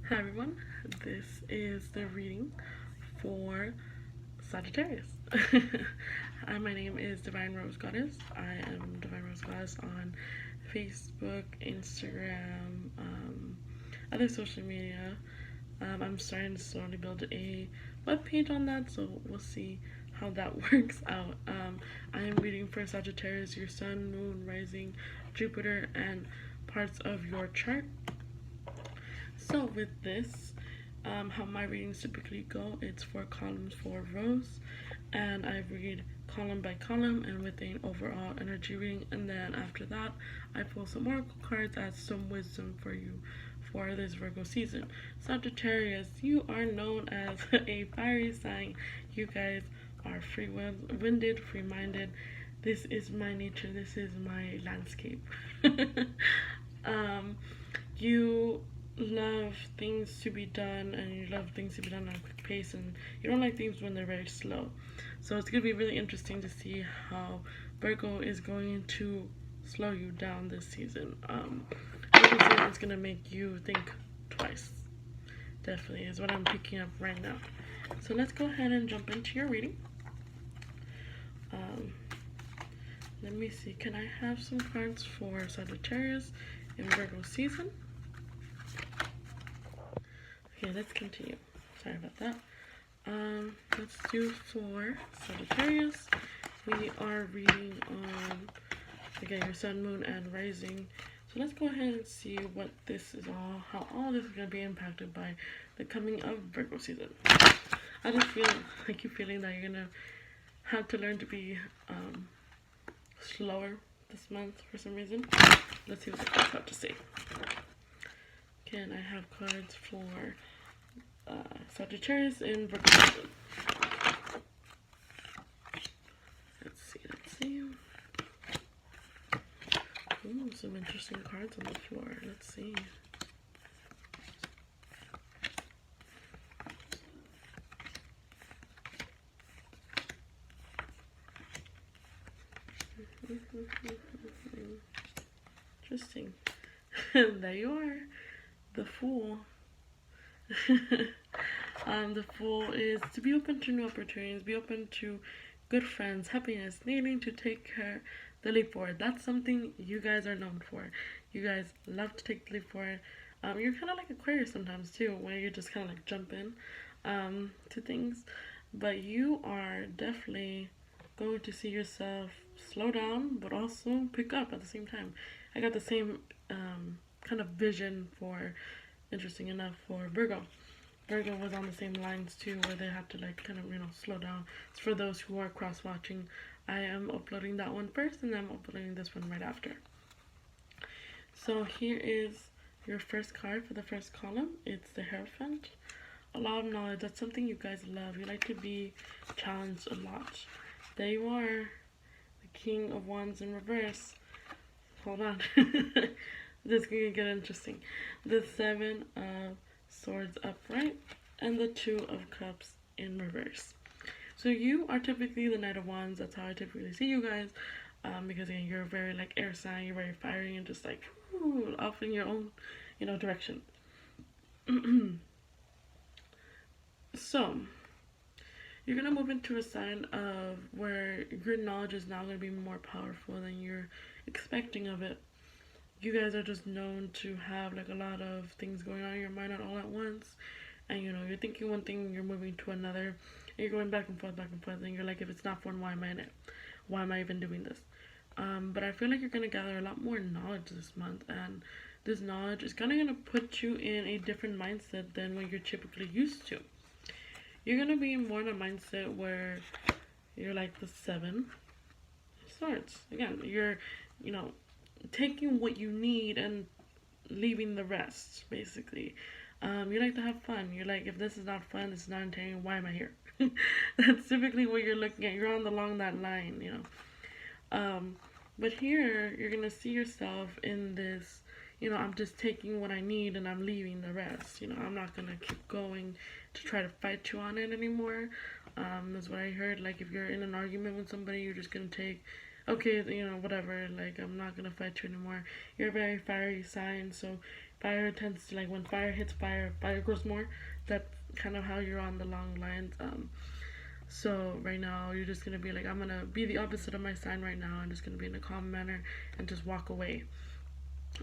Hi everyone, this is the reading for Sagittarius. Hi, my name is Divine Rose Goddess. I am Divine Rose Goddess on Facebook, Instagram, other social media. I'm starting to slowly build a web page on that, so we'll see how that works out. I am reading for Sagittarius, your Sun, Moon, Rising, Jupiter, and parts of your chart. So with this, how my readings typically go, it's 4 columns, 4 rows, and I read column by column and with an overall energy reading, and then after that I pull some oracle cards as some wisdom for you for this Virgo season. Sagittarius, you are known as a fiery sign. You guys are free-winded, free-minded. This is my nature. This is my landscape. You love things to be done, and you love things to be done at a quick pace, and you don't like things when they're very slow. So it's going to be really interesting to see how Virgo is going to slow you down this season. Virgo season is going to make you think twice. Definitely is what I'm picking up right now. So let's go ahead and jump into your reading. Let me see. Can I have some cards for Sagittarius in Virgo season? Okay, let's continue. Sorry about that. Let's do for Sagittarius. We are reading on, again, your Sun, Moon, and Rising. So let's go ahead and see what this is all, how all this is going to be impacted by the coming of Virgo season. I keep feeling that you're going to have to learn to be slower this month for some reason. Let's see what the cards have to say. Again, I have cards for Sagittarius in Virgo season. Let's see. Ooh, some interesting cards on the floor. Let's see. Interesting. There you are. The Fool. The Fool is to be open to new opportunities, be open to good friends, happiness, needing to take the leap forward. That's something you guys are known for. You guys love to take the leap forward. You're kind of like Aquarius sometimes too, where you just kind of like jump in to things. But you are definitely going to see yourself slow down, but also pick up at the same time. I got the same kind of vision for, interesting enough, for Virgo. Virgo was on the same lines too, where they have to like kind of, slow down. It's for those who are cross watching. I am uploading that one first, and then I'm uploading this one right after. So here is your first card for the first column. It's the Hierophant. A lot of knowledge. That's something you guys love. You like to be challenged a lot. There you are, the King of Wands in reverse. Hold on. This is gonna get interesting. The 7 of Swords upright and the 2 of Cups in reverse. So you are typically the Knight of Wands. That's how I typically see you guys, because again, you're very like air sign. You're very fiery and just like off in your own direction. So you're gonna move into a sign of where your knowledge is now gonna be more powerful than you're expecting of it. You guys are just known to have like a lot of things going on in your mind all at once, and you're thinking one thing, you're moving to another, and you're going back and forth, and you're like, if it's not fun, why am I in it? Why am I even doing this? But I feel like you're gonna gather a lot more knowledge this month, and this knowledge is kind of gonna put you in a different mindset than what you're typically used to. You're gonna be more in a mindset where you're like the 7 of Swords. Again, you're taking what you need and leaving the rest, basically. You like to have fun. You're like, if this is not fun, this is not entertaining, why am I here? That's typically what you're looking at. You're along that line, But here, you're going to see yourself in this, I'm just taking what I need and I'm leaving the rest. I'm not going to keep going to try to fight you on it anymore. That's what I heard. Like, if you're in an argument with somebody, you're just going to take okay, you know, whatever, like, I'm not gonna fight you anymore. You're a very fiery sign, so fire tends to, like, when fire hits fire, fire grows more. That's kind of how you're on the long lines. So right now, you're just gonna be like, I'm gonna be the opposite of my sign right now. I'm just gonna be in a calm manner and just walk away.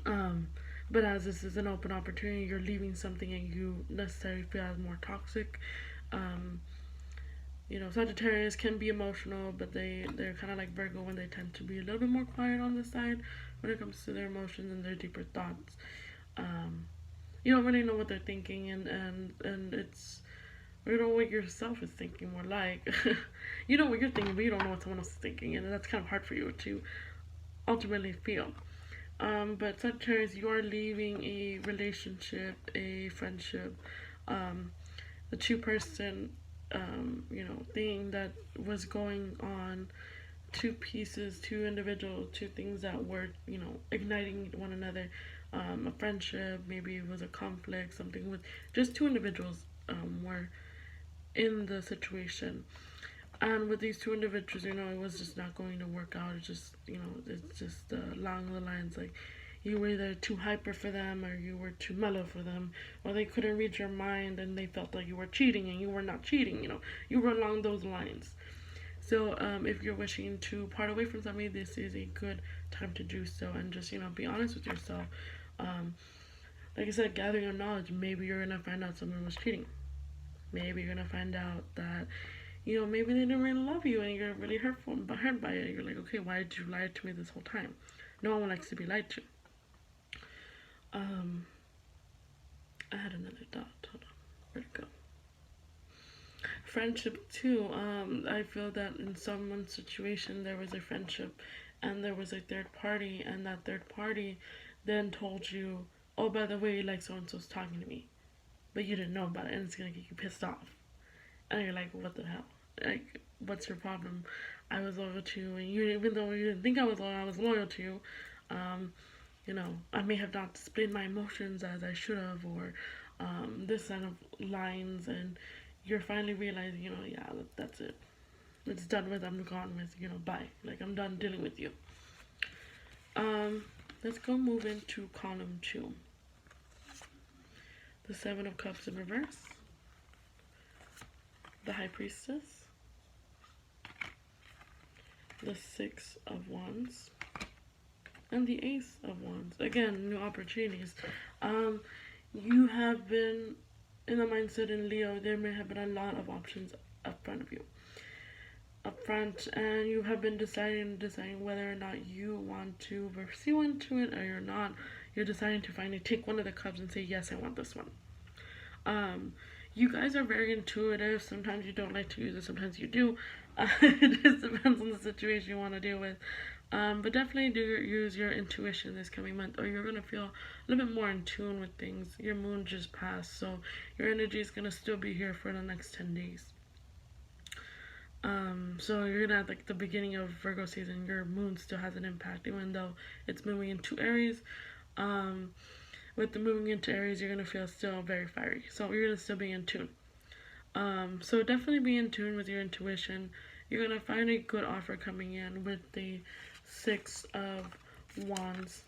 Um, but as this is an open opportunity, you're leaving something and you necessarily feel as more toxic. Um, you know, Sagittarius can be emotional, but they're kind of like Virgo when they tend to be a little bit more quiet on the side when it comes to their emotions and their deeper thoughts. Um, you don't really know what they're thinking, and it's, you know what yourself is thinking more like. You know what you're thinking, but you don't know what someone else is thinking, and that's kind of hard for you to ultimately feel. But Sagittarius, you are leaving a relationship, a friendship, the two person, you know, thing that was going on, two pieces, two individuals, two things that were, you know, igniting one another. A friendship, maybe it was a conflict, something with just two individuals were in the situation. And with these two individuals, you know, it was just not going to work out. It's just, you know, it's just along the lines like you were either too hyper for them or you were too mellow for them, or they couldn't read your mind and they felt like you were cheating and you were not cheating, you know, you were along those lines. So if you're wishing to part away from somebody, this is a good time to do so, and just, you know, be honest with yourself. Um, like I said, gather your knowledge. Maybe you're gonna find out someone was cheating. Maybe you're gonna find out that, you know, maybe they didn't really love you and you're really hurt by it. You're like, okay, why did you lie to me this whole time? No one likes to be lied to. I had another thought. Hold on, where'd it go? Friendship too. I feel that in someone's situation there was a friendship, and there was a third party, and that third party then told you, oh, by the way, like so and so's talking to me, but you didn't know about it, and it's gonna get you pissed off. And you're like, what the hell? Like, what's your problem? I was loyal to you, and you, even though you didn't think I was loyal to you. Um, you know, I may have not displayed my emotions as I should have, or this kind of lines, and you're finally realizing, you know, yeah, that's it. It's done with. I'm gone with. You know, bye. Like, I'm done dealing with you. Um, let's go move into column 2. The Seven of Cups in reverse, the High Priestess, the Six of Wands, and the Ace of Wands. Again, new opportunities. You have been in the mindset in Leo, there may have been a lot of options up front of you. Up front, and you have been deciding whether or not you want to pursue into it or you're not. You're deciding to finally take one of the cups and say, yes, I want this one. You guys are very intuitive. Sometimes you don't like to use it, sometimes you do. It just depends on the situation you want to deal with. But definitely do use your intuition this coming month, or you're going to feel a little bit more in tune with things. Your moon just passed, so your energy is going to still be here for the next 10 days. So you're going to have, like, the beginning of Virgo season, your moon still has an impact, even though it's moving into Aries. With the moving into Aries, you're going to feel still very fiery, so you're going to still be in tune. So definitely be in tune with your intuition. You're going to find a good offer coming in with the Six of Wands.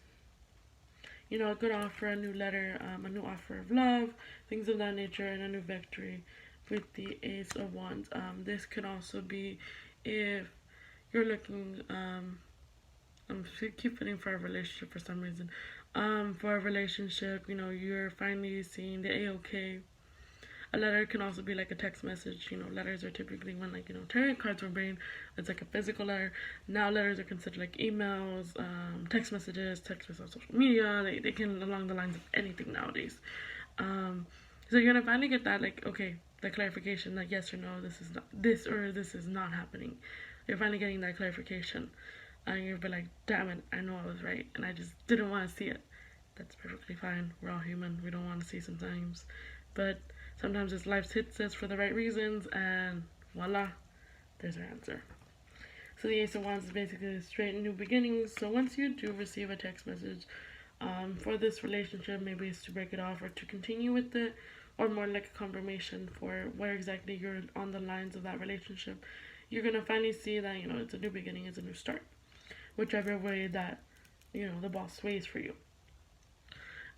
You know, a good offer, a new letter, a new offer of love, things of that nature, and a new victory with the Ace of Wands. This could also be if you're looking, I keep feeling for a relationship for some reason. For a relationship, you know, you're finally seeing the A-OK. A letter can also be like a text message. You know, letters are typically when, like, you know, tarot cards were made, it's like a physical letter. Now letters are considered like emails, text messages on social media. They can along the lines of anything nowadays. So you're gonna finally get that, like, okay, the clarification, like yes or no, this is not this, or this is not happening. You're finally getting that clarification, and you'll be like, damn it, I know I was right, and I just didn't want to see it. That's perfectly fine. We're all human. We don't want to see sometimes, but sometimes this life hits us for the right reasons, and voila, there's our answer. So the Ace of Wands is basically a straight new beginnings. So once you do receive a text message for this relationship, maybe it's to break it off or to continue with it, or more like a confirmation for where exactly you're on the lines of that relationship, you're going to finally see that, you know, it's a new beginning, it's a new start. whichever way that, the boss sways for you.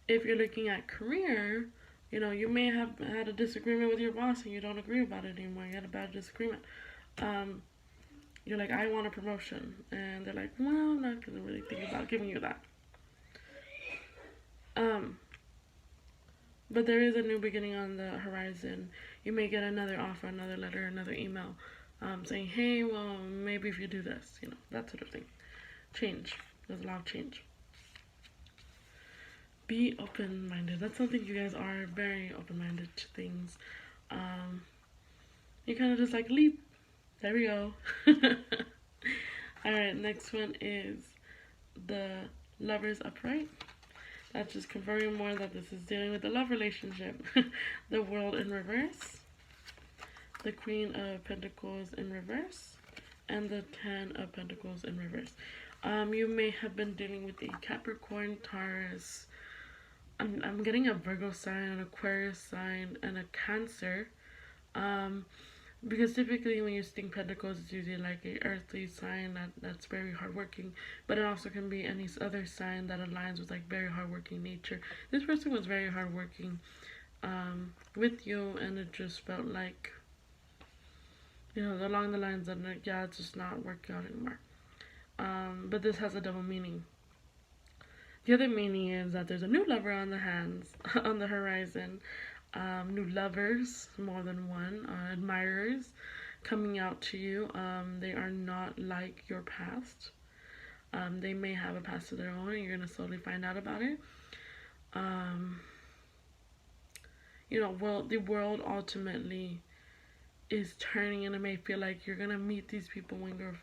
If you're looking at career, you may have had a disagreement with your boss and you don't agree about it anymore. You had a bad disagreement. You're like, I want a promotion. And they're like, well, I'm not going to really think about giving you that. But there is a new beginning on the horizon. You may get another offer, another letter, another email saying, hey, well, maybe if you do this, that sort of thing. Change. There's a lot of change. Be open-minded. That's something you guys are, very open-minded to things. You kind of just like leap. There we go. Alright, next one is the Lovers upright. That's just confirming more that this is dealing with the love relationship. The World in reverse. The Queen of Pentacles in reverse. And the Ten of Pentacles in reverse. You may have been dealing with a Capricorn, Taurus. I'm getting a Virgo sign, an Aquarius sign, and a Cancer. Because typically when you think Pentacles, it's usually like a earthly sign that's very hardworking, but it also can be any other sign that aligns with like very hardworking nature. This person was very hardworking with you, and it just felt like, along the lines of like, yeah, it's just not working out anymore. But this has a double meaning. The other meaning is that there's a new lover on the horizon. New lovers, more than one, admirers coming out to you. They are not like your past. They may have a past of their own, and you're going to slowly find out about it. The world ultimately is turning, and it may feel like you're going to meet these people when your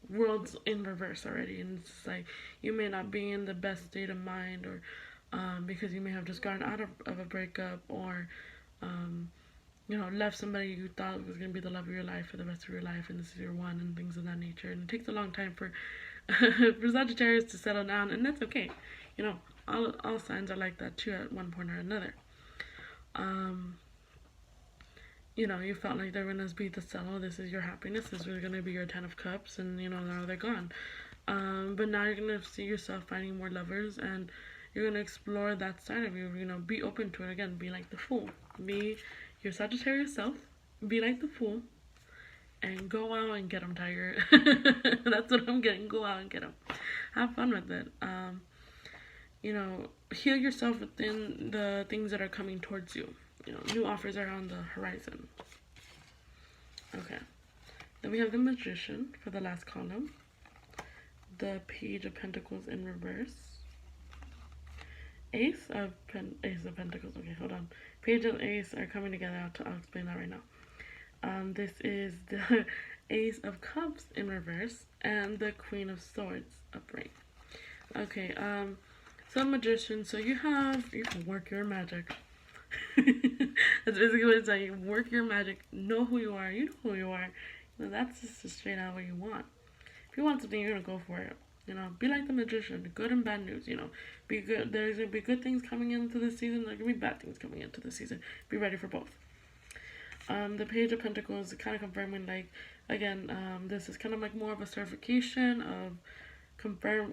world's in reverse already, and it's just like you may not be in the best state of mind, or because you may have just gotten out of a breakup, or left somebody you thought was going to be the love of your life for the rest of your life, and this is your one, and things of that nature. And it takes a long time for for Sagittarius to settle down, and that's okay. All signs are like that too at one point or another. You felt like they're going to be the cello. This is your happiness. This is going to be your 10 of cups, and now they're gone. But now you're going to see yourself finding more lovers, and you're going to explore that side of you. Be open to it. Again, be like the Fool. Be your Sagittarius self. Be like the Fool. And go out and get them, Tiger. That's what I'm getting. Go out and get them. Have fun with it. Heal yourself within the things that are coming towards you. New offers are on the horizon. Okay. Then we have the Magician for the last column. The Page of Pentacles in reverse. Ace of Pentacles. Okay, hold on. Page and Ace are coming together. I'll explain that right now. This is the Ace of Cups in reverse and the Queen of Swords upright. Okay, so Magician, so you can work your magic. That's basically what it's like. You work your magic, know who you are, that's just straight out what you want. If you want something, you're gonna go for it. Be like the Magician, good and bad news, be good. There's gonna be good things coming into the season, there's gonna be bad things coming into the season. Be ready for both. The Page of Pentacles is kind of confirming, like, again, this is kind of like more of a certification of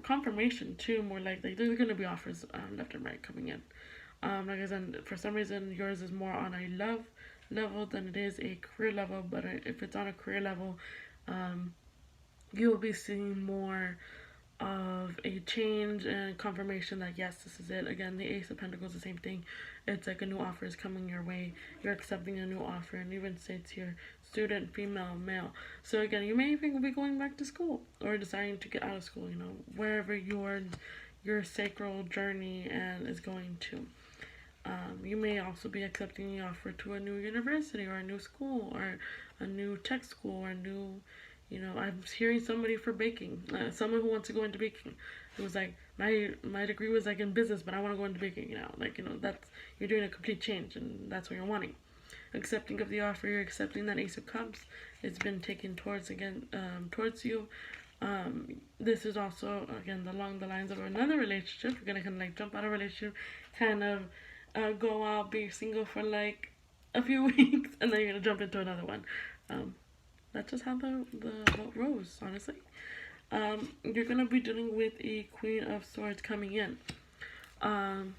confirmation too, more like there's gonna be offers left and right coming in. Like I said, for some reason yours is more on a love level than it is a career level, but if it's on a career level, you'll be seeing more of a change and confirmation that yes, this is it. Again, the Ace of Pentacles, the same thing. It's like a new offer is coming your way. You're accepting a new offer, and even states here, student, female, male. So again, you may even be going back to school or deciding to get out of school, wherever your sacral journey and is going to. You may also be accepting the offer to a new university or a new school or a new tech school or a new, I'm hearing somebody for baking, someone who wants to go into baking. It was like, my degree was like in business, but I want to go into baking, that's, you're doing a complete change, and that's what you're wanting. Accepting of the offer, you're accepting that Ace of Cups. It's been taken towards you. This is also, again, along the lines of another relationship. You're gonna kind of like jump out of a relationship, kind of go out, be single for like a few weeks, and then you're gonna jump into another one. That's just how the vote rose, honestly. You're gonna be dealing with a Queen of Swords coming in. Um,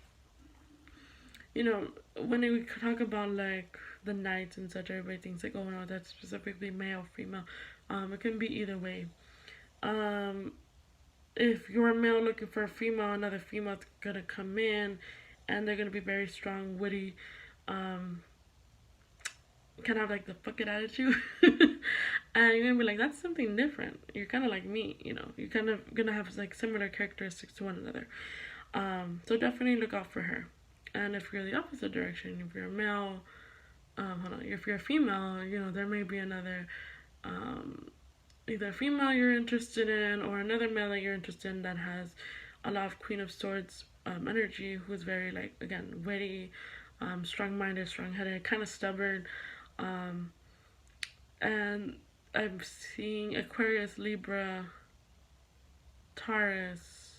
you know, when we talk about like the knights and such, everybody thinks like, oh no, that's specifically male, female. It can be either way. Um, if you're a male looking for a female, another female's gonna come in, and they're gonna be very strong, witty, um, kind of like the fuck it attitude. And you're gonna be like, that's something different. You're kind of like me, you know. You're kind of gonna have like similar characteristics to one another. So definitely look out for her. And if you're the opposite direction, if you're a male, hold on, if you're a female, you know, there may be another, either a female you're interested in or another male that you're interested in that has a lot of Queen of Swords energy, who's very, like, again, witty, strong-minded, strong-headed, kind of stubborn. And I'm seeing Aquarius, Libra, Taurus,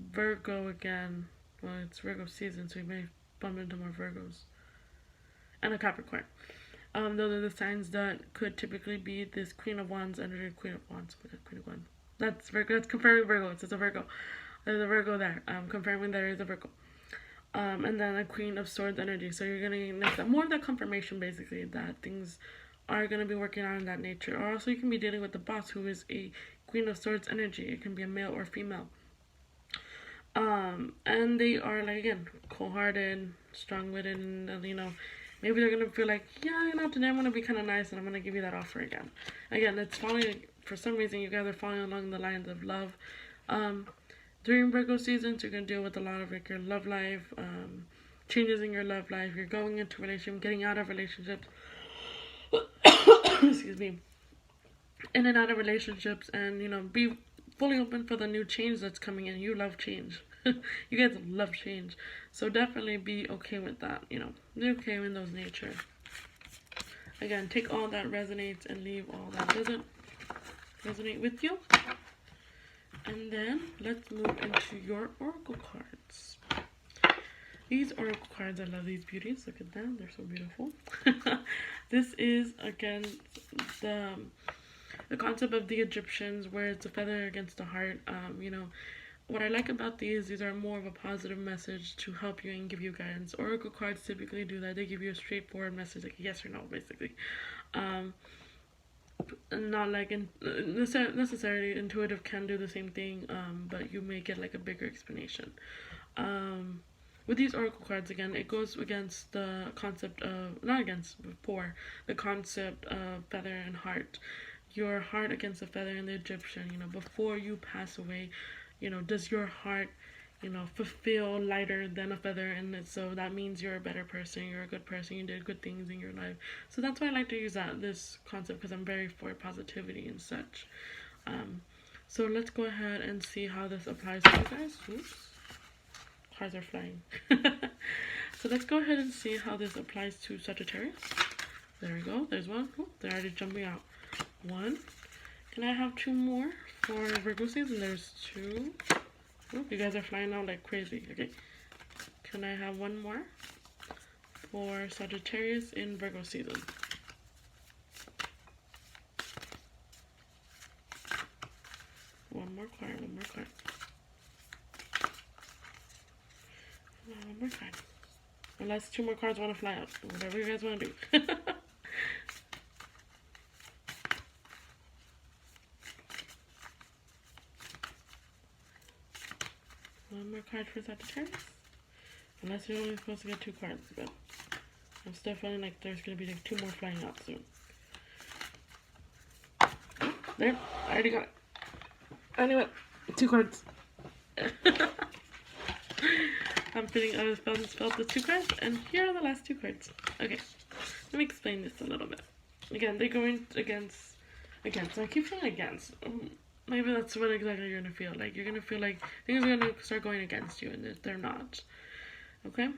Virgo again. Well, it's Virgo season, so you may bump into more Virgos. And a Capricorn. Those are the signs that could typically be this Queen of Wands energy, Queen of Wands, Queen of Wands. That's Virgo. That's confirming Virgo. It's a Virgo. There's a Virgo there. Confirming there is a Virgo. And then a Queen of Swords energy. So you're gonna get more of that confirmation, basically, that things are gonna be working out in that nature. Or also you can be dealing with the boss, who is a Queen of Swords energy. It can be a male or female. And they are, like, again, cold-hearted, strong-witted, and, you know, maybe they're gonna feel like, yeah, you know, today I'm gonna be kind of nice and I'm gonna give you that offer again. Again, it's falling, for some reason, you guys are falling along the lines of love. During Virgo seasons, you're gonna deal with a lot of like your love life, changes in your love life. You're going into relationship, getting out of relationships. Excuse me. In and out of relationships, and you know, be fully open for the new change that's coming in. You love change. You guys love change, so definitely be okay with that. You know, be okay with those nature. Again, take all that resonates and leave all that doesn't resonate with you. And then let's move into your oracle cards. These oracle cards, I love these beauties. Look at them, they're so beautiful. This is again the concept of the Egyptians, where it's a feather against a heart. You know, what I like about these are more of a positive message to help you and give you guidance. Oracle cards typically do that. They give you a straightforward message, like yes or no, basically. Not like necessarily intuitive can do the same thing, but you may get like a bigger explanation. With these oracle cards, again, it goes against the concept of, not against, before the concept of feather and heart. Your heart against the feather in the Egyptian, you know, before you pass away, you know, does your heart, you know, fulfill lighter than a feather? And so that means you're a better person, you're a good person, you did good things in your life. So that's why I like to use this concept, because I'm very for positivity and such. So let's go ahead and see how this applies to you guys. Oops, cards are flying. So let's go ahead and see how this applies to Sagittarius. There we go, there's one. Oh, they're already jumping out. One. Can I have two more for Virgo season? There's two. Oh, you guys are flying out like crazy. Okay. Can I have one more for Sagittarius in Virgo season? One more card, one more card. One more card. Unless two more cards want to fly out. Whatever you guys want to do. One more card for Sagittarius. Unless you're only supposed to get two cards, but I'm still feeling like there's going to be like two more flying out soon. There, I already got it. Anyway, two cards. I'm feeling out of spells with two cards, and here are the last two cards. Okay, let me explain this a little bit. Again, they're going against, so I keep saying against. Maybe that's what exactly you're going to feel. Like, you're going to feel like things are going to start going against you, and they're not. Okay?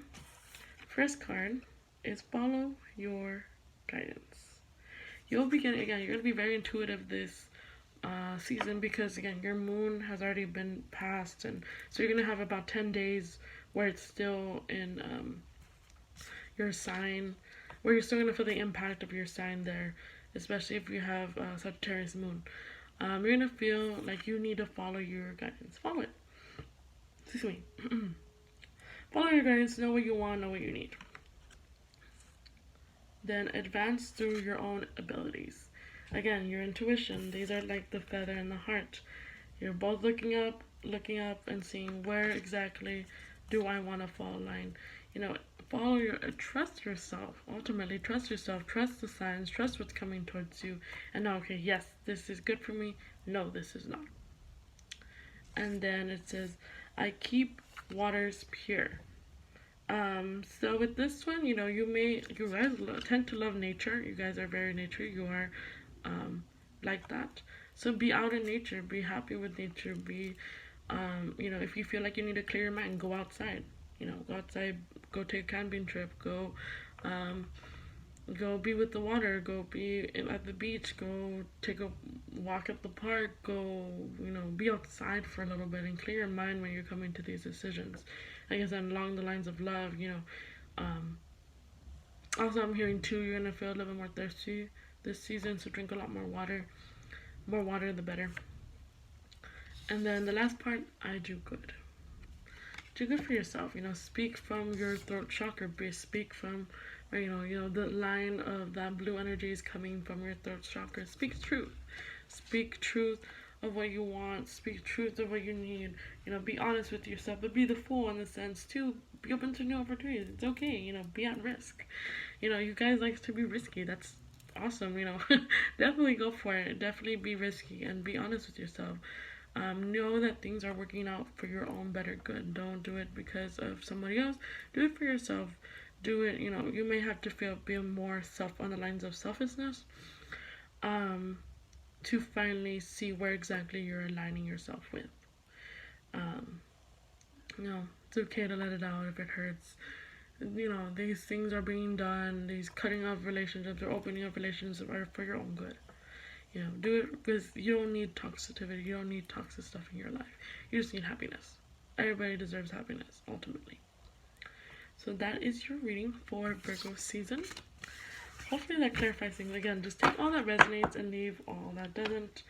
First card is follow your guidance. You'll be getting, again, you're going to be very intuitive this season, because, again, your moon has already been passed, and so you're going to have about 10 days where it's still in your sign, where you're still going to feel the impact of your sign there, especially if you have Sagittarius moon. You're gonna feel like you need to follow your guidance. Follow it. Excuse me. Follow your guidance. Know what you want. Know what you need. Then advance through your own abilities. Again, your intuition. These are like the feather and the heart. You're both looking up, and seeing where exactly do I want to fall in line. You know, follow your, trust yourself. Ultimately, trust yourself. Trust the signs. Trust what's coming towards you. And know, okay, yes, this is good for me. No, this is not. And then it says, I keep waters pure. So with this one, you know, you guys tend to love nature. You guys are very nature. You are, like that. So be out in nature. Be happy with nature. Be, you know, if you feel like you need to clear your mind, go outside. You know, go outside. Go take a camping trip. Um, Go be with the water. Go be at the beach. Go take a walk at the park. Go, you know, be outside for a little bit and clear your mind when you're coming to these decisions. I guess along the lines of love, you know. Also, I'm hearing too, you're gonna feel a little bit more thirsty this season, so drink a lot more water. More water, the better. And then the last part, I do good. Do good for yourself. You know, speak from your throat chakra. Speak from, or, you know, the line of that blue energy is coming from your throat chakra. Speak truth. Speak truth of what you want. Speak truth of what you need. You know, be honest with yourself, but be the fool in the sense too. Be open to new opportunities. It's okay. You know, be at risk. You know, you guys like to be risky. That's awesome. You know, definitely go for it. Definitely be risky and be honest with yourself. Know that things are working out for your own better good. Don't do it because of somebody else. Do it for yourself. Do it, you know, you may have to be more self on the lines of selflessness, to finally see where exactly you're aligning yourself with. Um, you know, it's okay to let it out if it hurts. You know, these things are being done, these cutting off relationships or opening up relationships are for your own good. You know, do it because you don't need toxicity, you don't need toxic stuff in your life. You just need happiness. Everybody deserves happiness, ultimately. So that is your reading for Virgo season. Hopefully that clarifies things. Again, just take all that resonates and leave all that doesn't.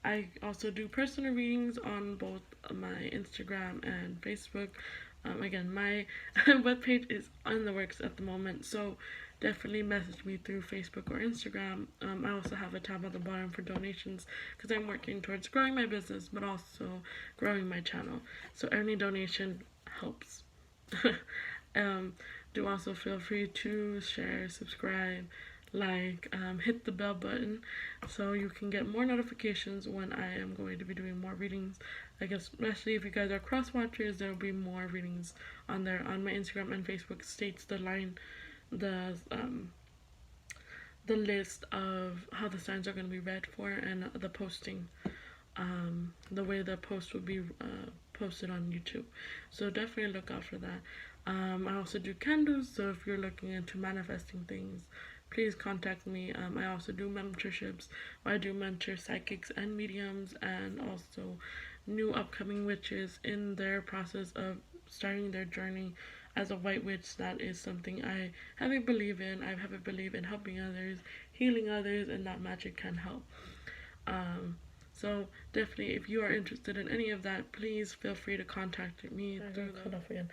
I also do personal readings on both my Instagram and Facebook. Again, my webpage is in the works at the moment, so definitely message me through Facebook or Instagram. I also have a tab at the bottom for donations because I'm working towards growing my business, but also growing my channel. So any donation helps. Do also feel free to share, subscribe, like, hit the bell button so you can get more notifications when I am going to be doing more readings. I guess especially if you guys are cross watchers, there will be more readings on there. On my Instagram and Facebook states the list of how the signs are going to be read for and the posting, the way the post will be posted on YouTube. So definitely look out for that. I also do candles, so if you're looking into manifesting things, please contact me. I also do mentorships where I do mentor psychics and mediums and also new upcoming witches in their process of starting their journey as a white witch. That is something I heavily believe in. I heavily believe in helping others, healing others, and that magic can help. So definitely, if you are interested in any of that, please feel free to contact me through the.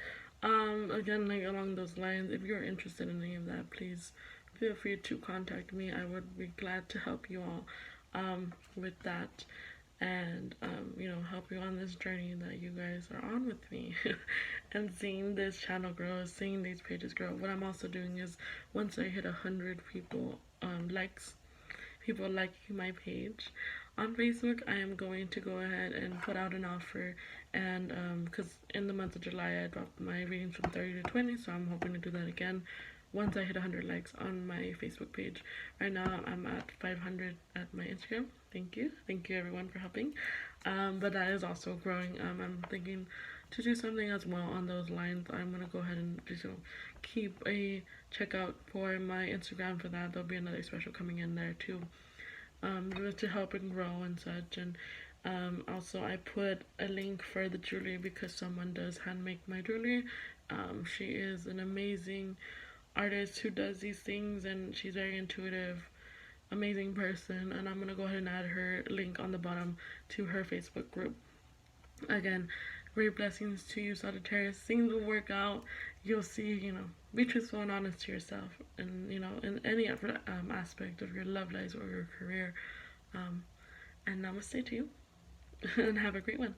Again, like along those lines, if you're interested in any of that, please feel free to contact me. I would be glad to help you all with that and, you know, help you on this journey that you guys are on with me and seeing this channel grow, seeing these pages grow. What I'm also doing is once I hit 100 people, people liking my page on Facebook, I am going to go ahead and put out an offer, and because in the month of July I dropped my readings from 30 to 20, so I'm hoping to do that again once I hit 100 likes on my Facebook page. Right now I'm at 500 at my Instagram. Thank you everyone for helping, but that is also growing. I'm thinking to do something as well on those lines. I'm gonna go ahead and just, you know, keep a checkout for my Instagram for that. There'll be another special coming in there too, to help and grow and such. And also I put a link for the jewelry because someone does hand make my jewelry. She is an amazing artist who does these things and she's very intuitive. amazing person, and I'm gonna go ahead and add her link on the bottom to her Facebook group. Again, great blessings to you, Sagittarius. Things will work out. You'll see, be truthful and honest to yourself, and in any aspect of your love life or your career. And namaste to you, and have a great one.